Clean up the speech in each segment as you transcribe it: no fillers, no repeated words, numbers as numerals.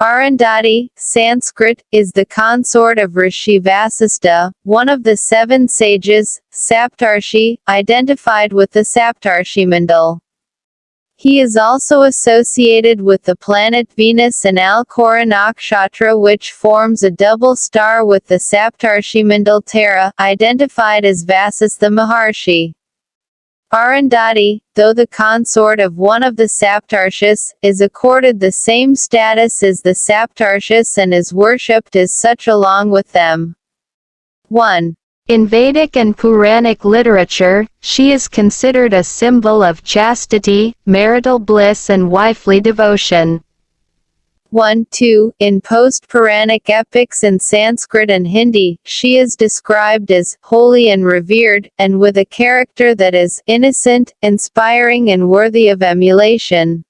Arundhati, Sanskrit, is the consort of Rishi Vasishta, one of the 7 sages, Saptarshi, identified with the Saptarshimandal. He is also associated with the planet Venus and Alkora Nakshatra, which forms a double star with the Saptarshimandal Tara, identified as Vasishtha Maharshi. Arundhati, though the consort of one of the Saptarshis, is accorded the same status as the Saptarshis and is worshipped as such along with them. 1. In Vedic and Puranic literature, she is considered a symbol of chastity, marital bliss and wifely devotion. 1-2. In post-Puranic epics in Sanskrit and Hindi, she is described as holy and revered, and with a character that is innocent, inspiring and worthy of emulation.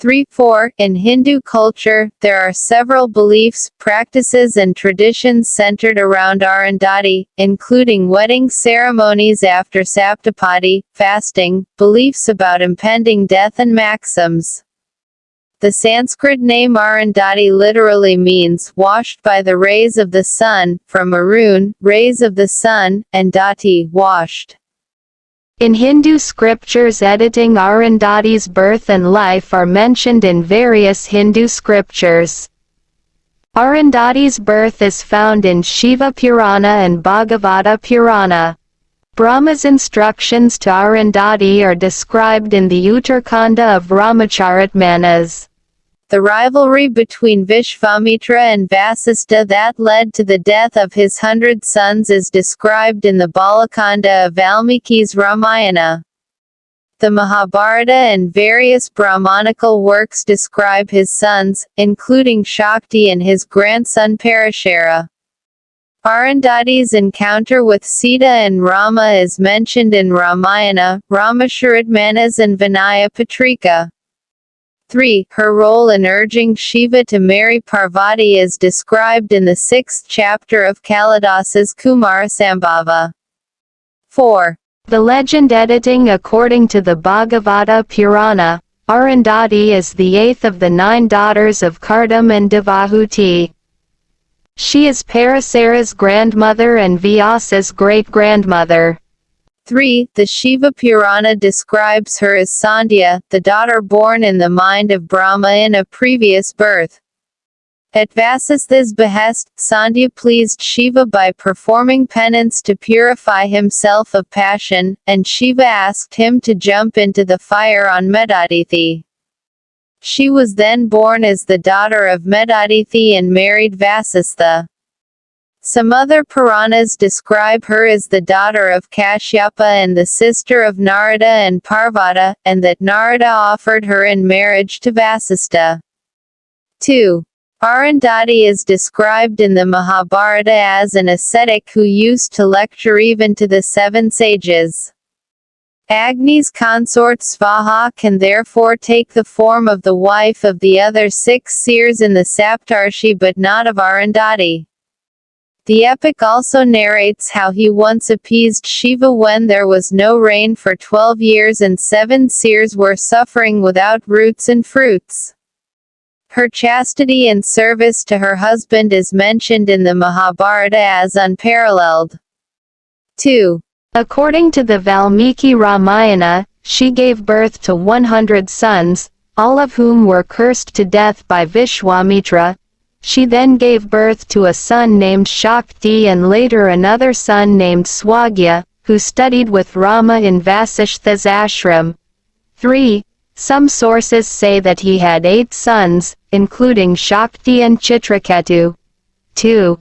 3-4. In Hindu culture, there are several beliefs, practices and traditions centered around Arundhati, including wedding ceremonies after Saptapadi, fasting, beliefs about impending death and maxims. The Sanskrit name Arundhati literally means washed by the rays of the sun, from arun, rays of the sun, and dhati, washed. In Hindu scriptures, editing Arundhati's birth and life are mentioned in various Hindu scriptures. Arundhati's birth is found in Shiva Purana and Bhagavata Purana. Brahma's instructions to Arundhati are described in the Uttarkanda of Ramacharitmanas. The rivalry between Vishvamitra and Vasishtha that led to the death of his 100 sons is described in the Balakanda of Valmiki's Ramayana. The Mahabharata and various Brahmanical works describe his sons, including Shakti and his grandson Parashara. Arundhati's encounter with Sita and Rama is mentioned in Ramayana, Ramacharitmanas and Vinaya Patrika. 3. Her role in urging Shiva to marry Parvati is described in the 6th chapter of Kalidasa's Kumarasambhava. 4. The legend editing according to the Bhagavata Purana, Arundhati is the 8th of the 9 daughters of Kardam and Devahuti. She is Parasara's grandmother and Vyasa's great-grandmother. 3. The Shiva Purana describes her as Sandhya, the daughter born in the mind of Brahma in a previous birth. At Vasishtha's behest, Sandhya pleased Shiva by performing penance to purify himself of passion, and Shiva asked him to jump into the fire on Medadithi. She was then born as the daughter of Medadithi and married Vasishtha. Some other Puranas describe her as the daughter of Kashyapa and the sister of Narada and Parvata, and that Narada offered her in marriage to Vasishtha. 2. Arundhati is described in the Mahabharata as an ascetic who used to lecture even to the 7 sages. Agni's consort Svaha can therefore take the form of the wife of the other 6 seers in the Saptarshi but not of Arundhati. The epic also narrates how he once appeased Shiva when there was no rain for 12 years and 7 seers were suffering without roots and fruits. Her chastity and service to her husband is mentioned in the Mahabharata as unparalleled. 2. According to the Valmiki Ramayana, she gave birth to 100 sons, all of whom were cursed to death by Vishwamitra. She then gave birth to a son named Shakti and later another son named Swagya, who studied with Rama in Vasishtha's ashram. 3. Some sources say that he had 8 sons, including Shakti and Chitraketu. 2.